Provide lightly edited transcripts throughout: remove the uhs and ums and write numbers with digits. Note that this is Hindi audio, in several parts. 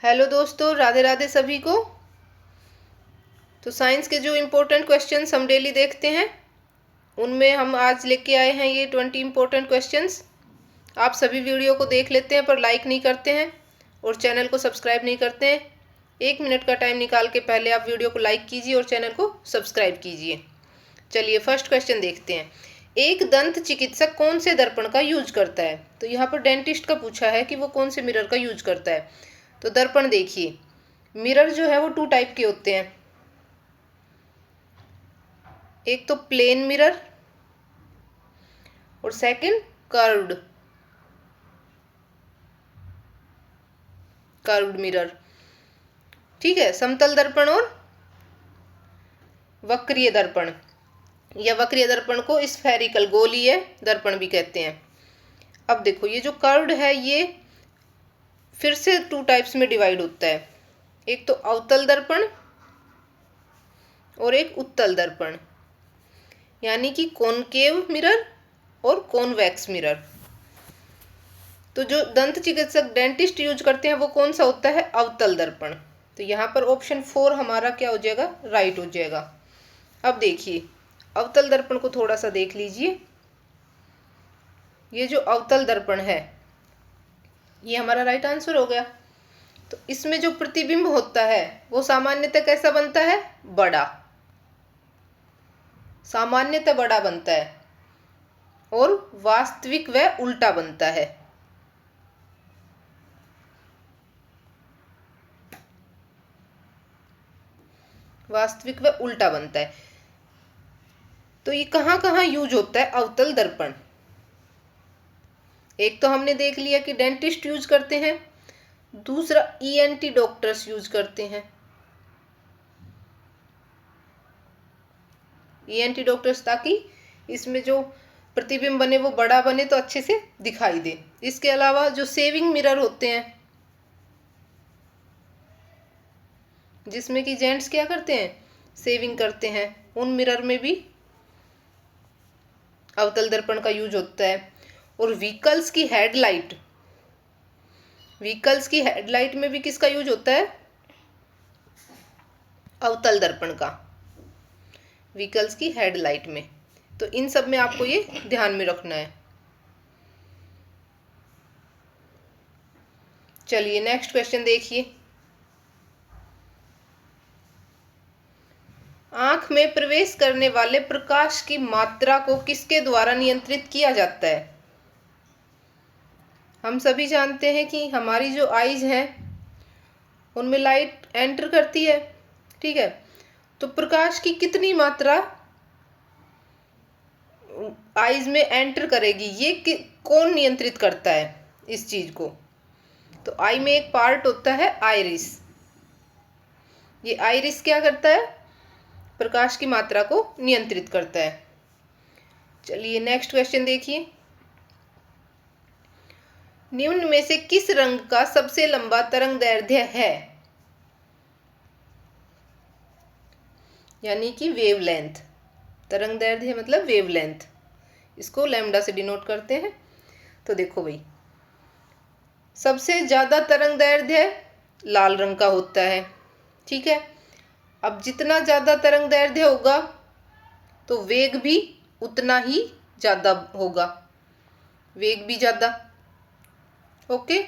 हेलो दोस्तों, राधे राधे सभी को। तो साइंस के जो इम्पोर्टेंट क्वेश्चंस हम डेली देखते हैं उनमें हम आज लेके आए हैं ये 20 इम्पोर्टेंट क्वेश्चंस। आप सभी वीडियो को देख लेते हैं पर लाइक नहीं करते हैं और चैनल को सब्सक्राइब नहीं करते हैं। 1 मिनट का टाइम निकाल के पहले आप वीडियो को लाइक कीजिए और चैनल को सब्सक्राइब कीजिए। चलिए फर्स्ट क्वेश्चन देखते हैं। एक दंत चिकित्सक कौन से दर्पण का यूज करता है? तो यहाँ पर डेंटिस्ट का पूछा है कि वो कौन से मिरर का यूज करता है। तो दर्पण देखिए, मिरर जो है वो 2 टाइप के होते हैं। एक तो प्लेन मिरर और सेकंड कर्व्ड मिरर। ठीक है, समतल दर्पण और वक्रीय दर्पण, या वक्रीय दर्पण को स्फेरिकल गोलीय दर्पण भी कहते हैं। अब देखो, ये जो कर्व्ड है ये फिर से 2 टाइप्स में डिवाइड होता है। एक तो अवतल दर्पण और एक उत्तल दर्पण, यानी कि कॉनकेव मिरर और कॉन्वेक्स मिरर। तो जो दंत चिकित्सक डेंटिस्ट यूज करते हैं वो कौन सा होता है? अवतल दर्पण। तो यहाँ पर ऑप्शन 4 हमारा क्या हो जाएगा? राइट हो जाएगा। अब देखिए, अवतल दर्पण को थोड़ा सा देख लीजिए। ये जो अवतल दर्पण है ये हमारा राइट आंसर हो गया। तो इसमें जो प्रतिबिंब होता है वो सामान्यतः कैसा बनता है? बड़ा, सामान्यतः बड़ा बनता है और वास्तविक वह उल्टा बनता है। वास्तविक वह उल्टा बनता है। तो ये कहाँ कहाँ यूज होता है अवतल दर्पण? एक तो हमने देख लिया कि डेंटिस्ट यूज करते हैं, दूसरा ईएनटी डॉक्टर्स यूज करते हैं। ईएनटी डॉक्टर्स ताकि इसमें जो प्रतिबिंब बने वो बड़ा बने तो अच्छे से दिखाई दे। इसके अलावा जो सेविंग मिरर होते हैं, जिसमें कि जेंट्स क्या करते हैं? सेविंग करते हैं, उन मिरर में भी अवतल दर्पण का यूज होता है। और व्हीकल्स की हेडलाइट, व्हीकल्स की हेडलाइट में भी किसका यूज होता है? अवतल दर्पण का, व्हीकल्स की हेडलाइट में। तो इन सब में आपको ये ध्यान में रखना है। चलिए नेक्स्ट क्वेश्चन देखिए। आंख में प्रवेश करने वाले प्रकाश की मात्रा को किसके द्वारा नियंत्रित किया जाता है? हम सभी जानते हैं कि हमारी जो आईज हैं उनमें लाइट एंटर करती है। ठीक है, तो प्रकाश की कितनी मात्रा आईज में एंटर करेगी, ये कौन नियंत्रित करता है इस चीज को? तो आई में एक पार्ट होता है आइरिस। ये आइरिस क्या करता है? प्रकाश की मात्रा को नियंत्रित करता है। चलिए नेक्स्ट क्वेश्चन देखिए। निम्न में से किस रंग का सबसे लंबा तरंगदैर्ध्य है? यानी कि वेवलेंथ। तरंगदैर्ध्य मतलब वेवलेंथ, इसको लैम्डा से डिनोट करते हैं। तो देखो भाई, सबसे ज्यादा तरंगदैर्ध्य लाल रंग का होता है। ठीक है, अब जितना ज्यादा तरंगदैर्ध्य होगा तो वेग भी उतना ही ज्यादा होगा, वेग भी ज्यादा। ओके,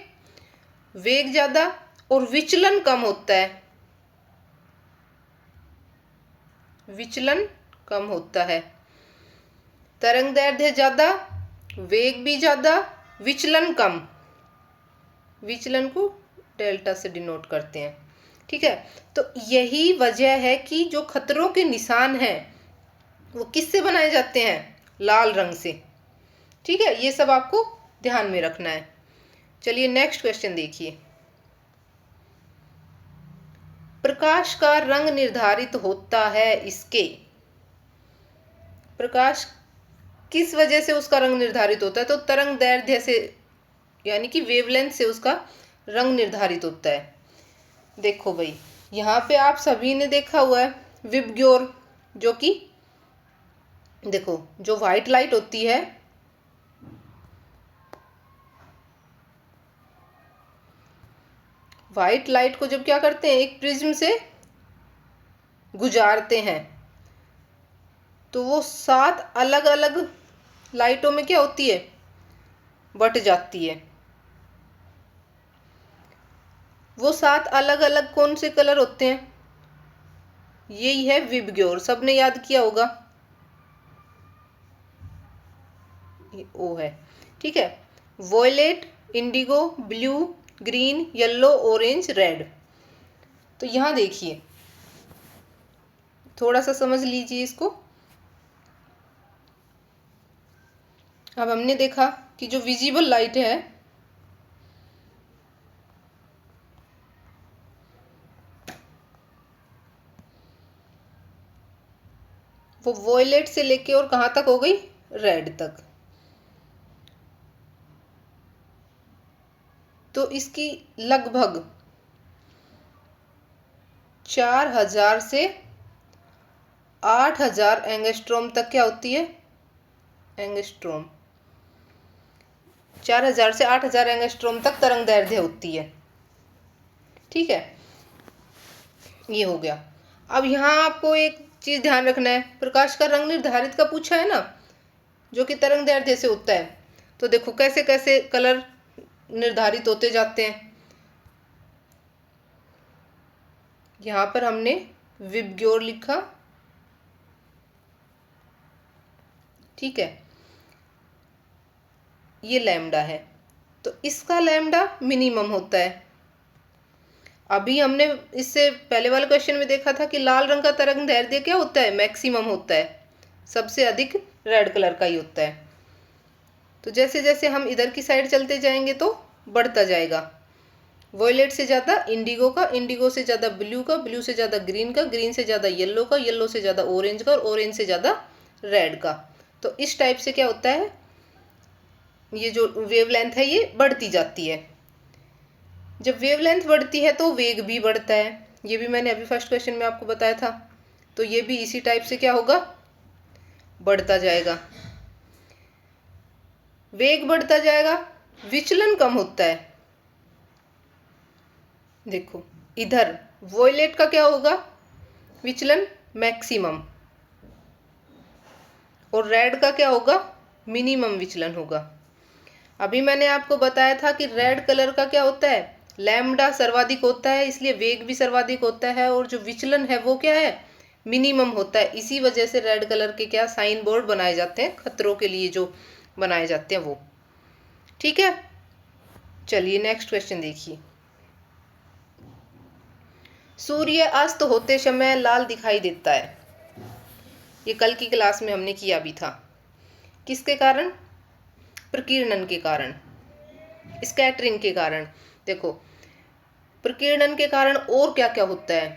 वेग ज्यादा और विचलन कम होता है, विचलन कम होता है। तरंगदैर्ध्य ज्यादा, वेग भी ज्यादा, विचलन कम। विचलन को डेल्टा से डिनोट करते हैं। ठीक है, तो यही वजह है कि जो खतरों के निशान हैं वो किससे बनाए जाते हैं? लाल रंग से। ठीक है, ये सब आपको ध्यान में रखना है। चलिए नेक्स्ट क्वेश्चन देखिए। प्रकाश का रंग निर्धारित होता है इसके? प्रकाश किस वजह से उसका रंग निर्धारित होता है? तो तरंगदैर्ध्य से, यानी कि वेवलेंथ से उसका रंग निर्धारित होता है। देखो भाई, यहाँ पे आप सभी ने देखा हुआ है विबग्योर, जो कि देखो जो व्हाइट लाइट होती है वाइट लाइट को जब क्या करते हैं, एक प्रिज्म से गुजारते हैं, तो वो 7 अलग अलग लाइटों में क्या होती है, बट जाती है। वो 7 अलग अलग कौन से कलर होते हैं, यही है विबग्योर। सबने याद किया होगा, ये ओ है, ठीक है। Violet, indigo, blue, green, yellow, orange, red. तो यहां देखिए, थोड़ा सा समझ लीजिए इसको। अब हमने देखा कि जो विजिबल लाइट है वो वॉयलेट से लेके और कहाँ तक हो गई, रेड तक। तो इसकी लगभग 4000 से 8000 एंगस्ट्रॉम तक क्या होती है, एंगस्ट्रॉम। 4000 से 8000 एंगस्ट्रॉम तक तरंग दैर्ध्य होती है, ठीक है। ये हो गया। अब यहाँ आपको एक चीज ध्यान रखना है, प्रकाश का रंग निर्धारित का पूछा है ना, जो कि तरंग दैर्ध्य से होता है। तो देखो कैसे कैसे कलर निर्धारित होते जाते हैं। यहाँ पर हमने विबग्योर लिखा, ठीक है। ये लैम्डा है, तो इसका लैम्डा मिनिमम होता है। अभी हमने इससे पहले वाले क्वेश्चन में देखा था कि लाल रंग का तरंग दैर्ध्य क्या होता है, मैक्सिमम होता है, सबसे अधिक रेड कलर का ही होता है। तो जैसे जैसे हम इधर की साइड चलते जाएंगे तो बढ़ता जाएगा। वॉयलेट से ज़्यादा इंडिगो का, इंडिगो से ज़्यादा ब्लू का, ब्लू से ज़्यादा ग्रीन का, ग्रीन से ज़्यादा येलो का, येलो से ज़्यादा ऑरेंज का, और ऑरेंज से ज़्यादा रेड का। तो इस टाइप से क्या होता है, ये जो वेवलेंथ है ये बढ़ती जाती है। जब वेवलेंथ बढ़ती है तो वेग भी बढ़ता है। ये भी मैंने अभी फर्स्ट क्वेश्चन में आपको बताया था। तो ये भी इसी टाइप से क्या होगा, बढ़ता जाएगा। वेग बढ़ता जाएगा, विचलन कम होता है। देखो इधर वॉयलेट का क्या होगा, विचलन मैक्सिमम, और रेड का क्या होगा, मिनिमम विचलन होगा। अभी मैंने आपको बताया था कि रेड कलर का क्या होता है, लैम्डा सर्वाधिक होता है, इसलिए वेग भी सर्वाधिक होता है, और जो विचलन है वो क्या है, मिनिमम होता है। इसी वजह से रेड कलर के क्या साइन बोर्ड बनाए जाते हैं, खतरों के लिए जो बनाए जाते हैं वो, ठीक है। चलिए नेक्स्ट क्वेश्चन देखिए। सूर्य अस्त होते समय लाल दिखाई देता है, ये कल की क्लास में हमने किया भी था। किसके कारण, प्रकीर्णन के कारण, स्कैटरिंग के कारण। देखो प्रकीर्णन के कारण और क्या क्या होता है,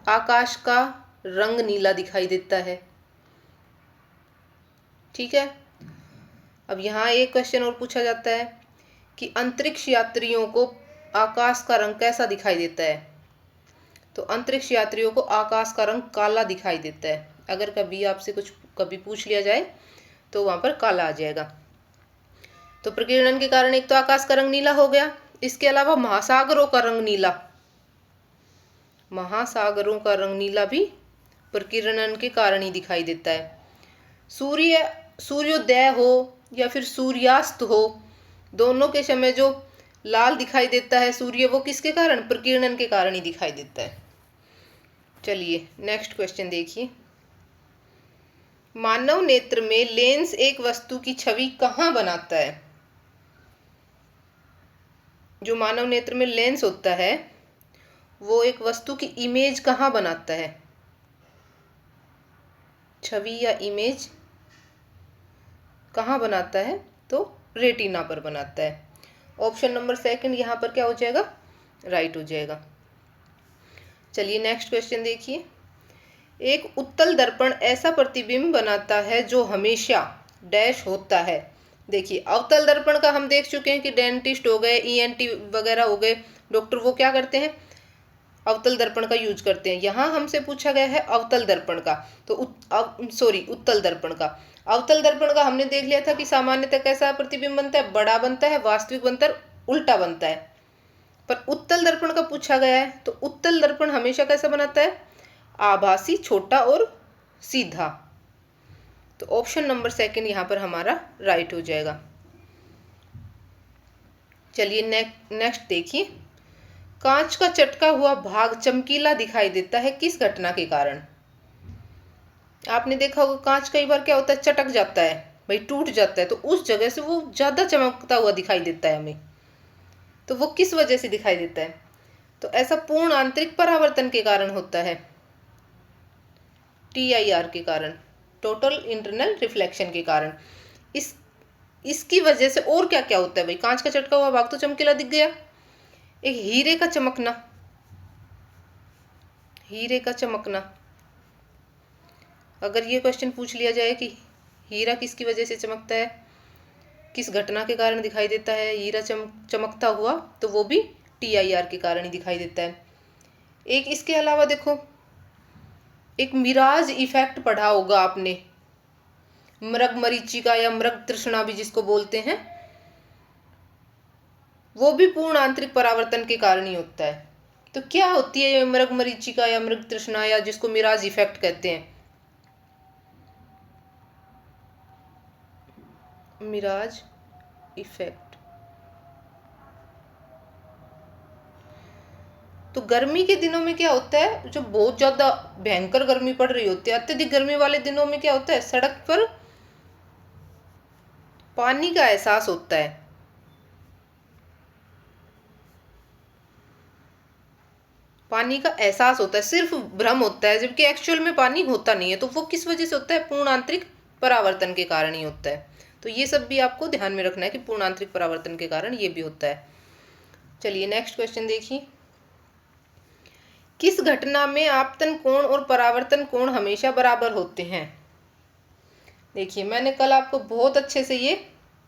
आकाश का रंग नीला दिखाई देता है, ठीक है। अब यहाँ एक क्वेश्चन और पूछा जाता है कि अंतरिक्ष यात्रियों को आकाश का रंग कैसा दिखाई देता है। तो अंतरिक्ष यात्रियों को आकाश का रंग काला दिखाई देता है। अगर कभी आपसे कुछ कभी पूछ लिया जाए तो वहां पर काला आ जाएगा। तो प्रकीर्णन के कारण एक तो आकाश का रंग नीला हो गया, इसके अलावा महासागरों का रंग नीला, महासागरों का रंग नीला भी प्रकीर्णन के कारण ही दिखाई देता है। सूर्योदय हो या फिर सूर्यास्त हो, दोनों के समय जो लाल दिखाई देता है सूर्य, वो किसके कारण, प्रकीर्णन के कारण ही दिखाई देता है। चलिए नेक्स्ट क्वेश्चन देखिए। मानव नेत्र में लेंस एक वस्तु की छवि कहाँ बनाता है। जो मानव नेत्र में लेंस होता है वो एक वस्तु की इमेज कहाँ बनाता है, छवि या इमेज कहाँ बनाता है, तो रेटिना पर बनाता है। ऑप्शन नंबर सेकंड यहाँ पर क्या हो जाएगा, राइट हो जाएगा। चलिए नेक्स्ट क्वेश्चन देखिए। एक उत्तल दर्पण ऐसा प्रतिबिंब बनाता है जो हमेशा डैश होता है। देखिए अवतल दर्पण का हम देख चुके हैं कि डेंटिस्ट हो गए, ईएनटी वगैरह हो गए डॉक्टर, वो क्या करते हैं, अवतल दर्पण का यूज करते हैं। यहाँ हमसे पूछा गया है अवतल दर्पण का, तो उत्तल दर्पण का। अवतल दर्पण का हमने देख लिया था कि सामान्यतः कैसा प्रतिबिंब बनता है, बड़ा बनता है, वास्तविक बनता है, उल्टा बनता है। पर उत्तल दर्पण का पूछा गया है, तो उत्तल दर्पण हमेशा कैसा बनाता है? आभासी, छोटा और सीधा। तो ऑप्शन नंबर सेकंड यहाँ पर हमारा राइट हो जाएगा। चलिए नेक्स्ट देखिए, कांच का चटका हुआ भाग चमकीला दिखाई देता है किस घटना के कारण? आपने देखा होगा कांच कई बार क्या होता है, चटक जाता है भाई, टूट जाता है, तो उस जगह से वो ज्यादा चमकता हुआ दिखाई देता है हमें। तो वो किस वजह से दिखाई देता है? तो ऐसा पूर्ण आंतरिक परावर्तन के कारण होता है, TIR के कारण, टोटल इंटरनल रिफ्लेक्शन के कारण। इसकी वजह से और क्या क्या होता है भाई? कांच का चटका हुआ भाग तो चमकीला दिख गया, एक हीरे का चमकना, हीरे का चमकना। अगर ये क्वेश्चन पूछ लिया जाए कि हीरा किसकी वजह से चमकता है, किस घटना के कारण दिखाई देता है हीरा चमकता हुआ, तो वो भी TIR के कारण ही दिखाई देता है। एक इसके अलावा देखो, एक मिराज इफेक्ट पढ़ा होगा आपने, मृग मरीचिका या मृग तृष्णा भी जिसको बोलते हैं, वो भी पूर्ण आंतरिक परावर्तन के कारण ही होता है। तो क्या होती है ये मृग मरीचिका या मृग तृष्णा, या जिसको मिराज इफेक्ट कहते हैं? मिराज इफेक्ट। तो गर्मी के दिनों में क्या होता है, जो बहुत ज्यादा भयंकर गर्मी पड़ रही होती है, अत्यधिक गर्मी वाले दिनों में क्या होता है, सड़क पर पानी का एहसास होता है, पानी का एहसास होता है, सिर्फ भ्रम होता है, जबकि एक्चुअल में पानी होता नहीं है। तो वो किस वजह से होता है? पूर्ण आंतरिक परावर्तन के कारण ही होता है। तो ये सब भी आपको ध्यान में रखना है कि पूर्ण आंतरिक परावर्तन के कारण ये भी होता है। चलिए नेक्स्ट क्वेश्चन देखिए, किस घटना में आपतन कोण और परावर्तन कोण हमेशा बराबर होते हैं? देखिए मैंने कल आपको बहुत अच्छे से ये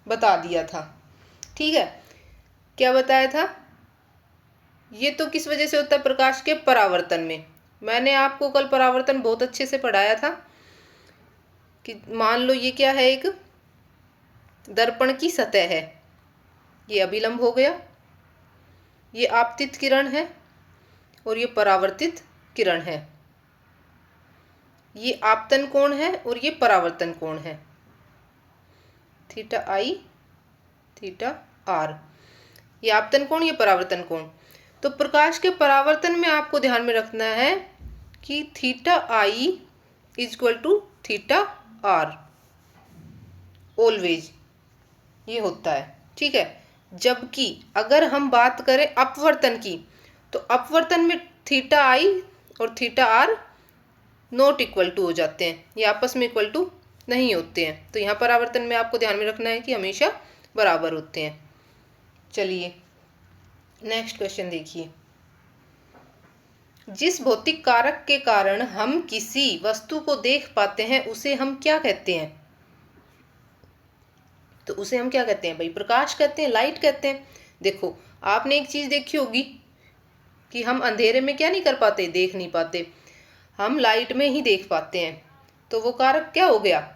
बता दिया था, ठीक है। क्या बताया था? ये तो किस वजह से होता है? प्रकाश के परावर्तन में। मैंने आपको कल परावर्तन बहुत अच्छे से पढ़ाया था कि मान लो ये क्या है, एक दर्पण की सतह है, ये अभिलंब हो गया, ये आपतित किरण है और ये परावर्तित किरण है, ये आपतन कोण है और ये परावर्तन कोण है, थीटा आई थीटा आर, ये आपतन कोण, ये परावर्तन कोण। तो प्रकाश के परावर्तन में आपको ध्यान में रखना है कि theta i is equal to theta r always, ये होता है, ठीक है। जबकि अगर हम बात करें अपवर्तन की, तो अपवर्तन में थीटा आई और theta r not equal to हो जाते हैं, ये आपस में इक्वल टू नहीं होते हैं। तो यहाँ परावर्तन में आपको ध्यान में रखना है कि हमेशा बराबर होते हैं। चलिए नेक्स्ट क्वेश्चन देखिए, जिस भौतिक कारक के कारण हम किसी वस्तु को देख पाते हैं उसे हम क्या कहते हैं? तो उसे हम क्या कहते हैं भाई? प्रकाश कहते हैं, लाइट कहते हैं। देखो आपने एक चीज देखी होगी कि हम अंधेरे में क्या नहीं कर पाते, देख नहीं पाते, हम लाइट में ही देख पाते हैं। तो वो कारक क्या हो गया?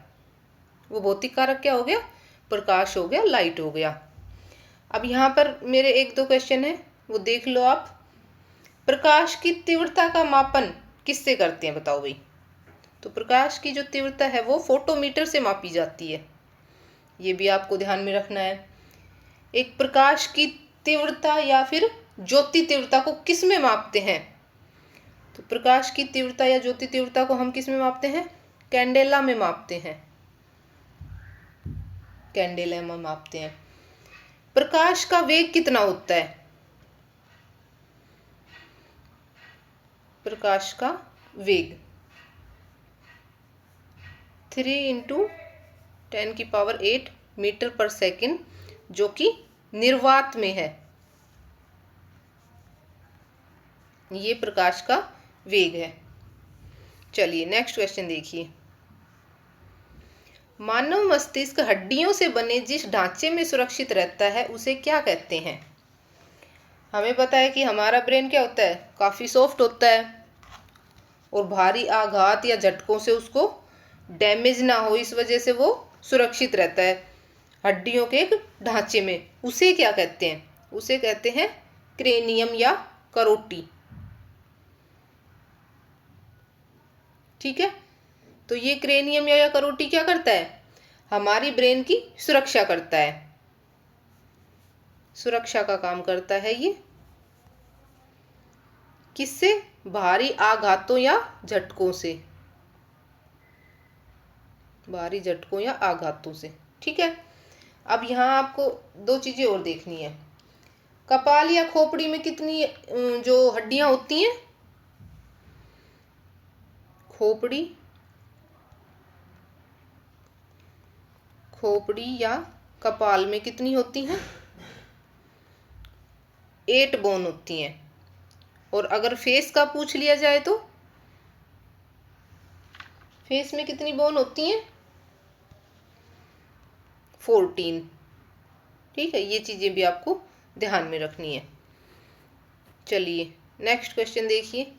वो भौतिक कारक क्या हो गया? प्रकाश हो गया, लाइट हो गया। अब यहाँ पर मेरे एक दो क्वेश्चन है, वो देख लो आप। प्रकाश की तीव्रता का मापन किससे करते हैं बताओ भाई? तो प्रकाश की जो तीव्रता है वो फोटोमीटर से मापी जाती है, ये भी आपको ध्यान में रखना है। एक प्रकाश की तीव्रता या फिर ज्योति तीव्रता को किस में मापते हैं? तो प्रकाश की तीव्रता या ज्योति तीव्रता को हम किस में मापते हैं? कैंडेला में मापते हैं, कैंडेला में मापते हैं। प्रकाश का वेग कितना होता है? प्रकाश का वेग 3 × 10⁸ मीटर पर सेकंड, जो कि निर्वात में है, ये प्रकाश का वेग है। चलिए नेक्स्ट क्वेश्चन देखिए, मानव मस्तिष्क हड्डियों से बने जिस ढांचे में सुरक्षित रहता है उसे क्या कहते हैं? हमें पता है कि हमारा ब्रेन क्या होता है, काफी सॉफ्ट होता है और भारी आघात या झटकों से उसको डैमेज ना हो, इस वजह से वो सुरक्षित रहता है हड्डियों के एक ढांचे में। उसे क्या कहते हैं? उसे कहते हैं क्रेनियम या करोटी। ठीक है, तो ये क्रेनियम या करोटी क्या करता है? हमारी ब्रेन की सुरक्षा करता है, सुरक्षा का काम करता है ये। किससे? भारी आघातों या झटकों से, भारी झटकों या आघातों से। ठीक है, अब यहाँ आपको दो चीजें और देखनी है। कपाल या खोपड़ी में कितनी जो हड्डियां होती हैं? खोपड़ी, खोपड़ी या कपाल में कितनी होती हैं? 8 बोन होती हैं। और अगर फेस का पूछ लिया जाए तो फेस में कितनी बोन होती हैं? 14। ठीक है, ये चीजें भी आपको ध्यान में रखनी है। चलिए नेक्स्ट क्वेश्चन देखिए।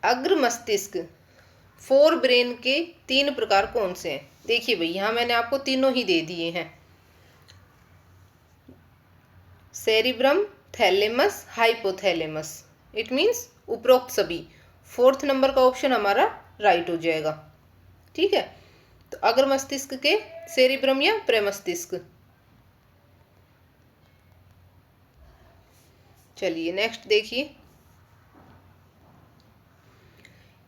अग्र मस्तिष्क, फोर ब्रेन के 3 प्रकार कौन से हैं? देखिए भाई, यहां मैंने आपको तीनों ही दे दिए हैं, cerebrum, thalamus, hypothalamus. It means उपरोक्त सभी। 4th नंबर का ऑप्शन हमारा राइट हो जाएगा। ठीक है, तो अग्र मस्तिष्क के सेरिब्रम या प्रमस्तिष्क। चलिए नेक्स्ट देखिए।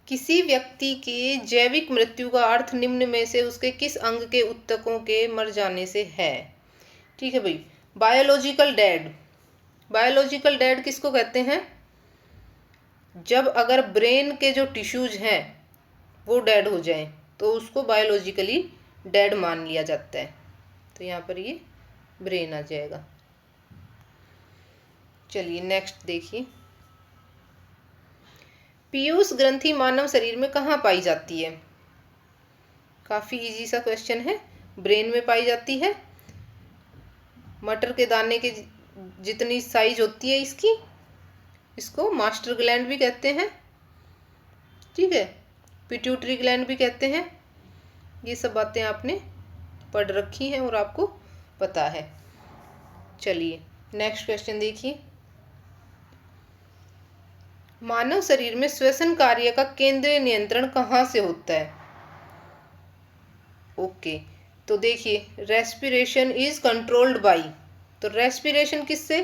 किसी व्यक्ति के जैविक मृत्यु का अर्थ निम्न में से उसके किस अंग के ऊतकों के मर जाने से है? ठीक है भाई, बायोलॉजिकल डेड। बायोलॉजिकल डेड किसको कहते हैं? जब अगर ब्रेन के जो टिश्यूज हैं वो डेड हो जाएं तो उसको बायोलॉजिकली डेड मान लिया जाता है। तो यहाँ पर ये ब्रेन आ जाएगा। चलिए नेक्स्ट देखिए। पीयूष ग्रंथि मानव शरीर में कहाँ पाई जाती है? काफी इजी सा क्वेश्चन है। ब्रेन में पाई जाती है। मटर के दाने के जितनी साइज होती है इसकी, इसको मास्टर ग्लैंड भी कहते हैं। ठीक है, पिट्यूटरी ग्लैंड भी कहते हैं। ये सब बातें आपने पढ़ रखी हैं और आपको पता है। चलिए नेक्स्ट क्वेश्चन देखिए। मानव शरीर में श्वसन कार्य का केंद्रीय नियंत्रण कहाँ से होता है? ओके, तो देखिए, रेस्पिरेशन इज कंट्रोल्ड बाई। तो रेस्पिरेशन किससे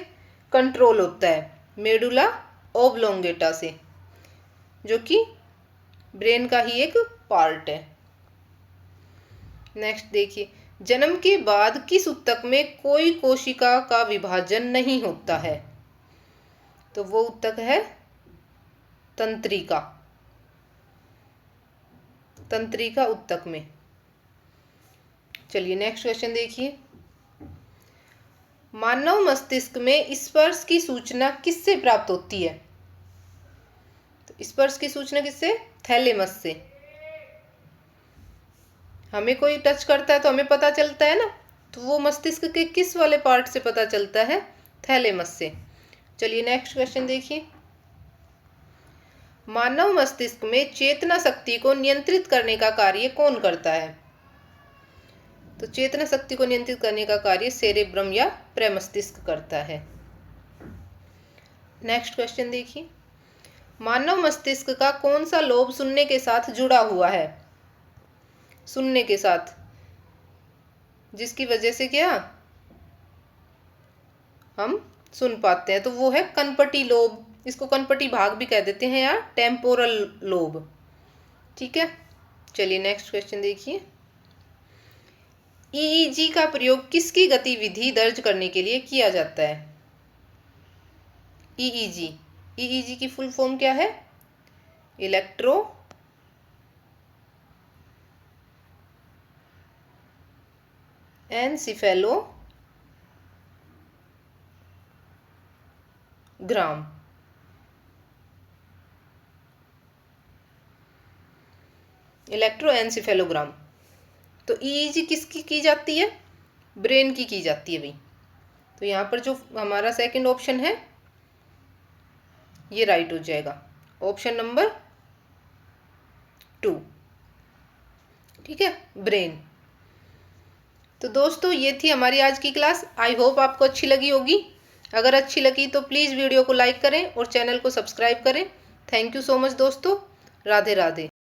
कंट्रोल होता है? मेडुला ओब्लोंगेटा से, जो कि ब्रेन का ही एक पार्ट है। नेक्स्ट देखिए। जन्म के बाद किस ऊतक में कोई कोशिका का विभाजन नहीं होता है? तो वो ऊतक है तंत्रिका। तंत्रिका ऊतक में। चलिए नेक्स्ट क्वेश्चन देखिए। मानव मस्तिष्क में स्पर्श की सूचना किससे प्राप्त होती है? तो स्पर्श की सूचना किससे? थैलेमस से। हमें कोई टच करता है तो हमें पता चलता है ना, तो वो मस्तिष्क के किस वाले पार्ट से पता चलता है? थैलेमस से। चलिए नेक्स्ट क्वेश्चन देखिए। मानव मस्तिष्क में चेतना शक्ति को नियंत्रित करने का कार्य कौन करता है? तो चेतना शक्ति को नियंत्रित करने का कार्य सेरेब्रम या प्रमस्तिष्क करता है। नेक्स्ट क्वेश्चन देखिए। मानव मस्तिष्क का कौन सा लोब सुनने के साथ जुड़ा हुआ है? सुनने के साथ, जिसकी वजह से क्या हम सुन पाते हैं, तो वो है कनपटी लोब। इसको कनपटी भाग भी कह देते हैं या टेम्पोरल लोब। ठीक है, चलिए नेक्स्ट क्वेश्चन देखिए। ईईजी का प्रयोग किसकी गतिविधि दर्ज करने के लिए किया जाता है? ईईजी, ईईजी की फुल फॉर्म क्या है? इलेक्ट्रो एनसिफेलोग्राम। इलेक्ट्रोएन्सेफेलोग्राम। तो ईईजी किसकी की जाती है? ब्रेन की जाती है भाई। तो यहाँ पर जो हमारा सेकंड ऑप्शन है ये राइट हो जाएगा, ऑप्शन नंबर 2। ठीक है, ब्रेन। तो दोस्तों ये थी हमारी आज की क्लास। आई होप आपको अच्छी लगी होगी। अगर अच्छी लगी तो प्लीज़ वीडियो को लाइक करें और चैनल को सब्सक्राइब करें। थैंक यू सो मच दोस्तों। राधे राधे।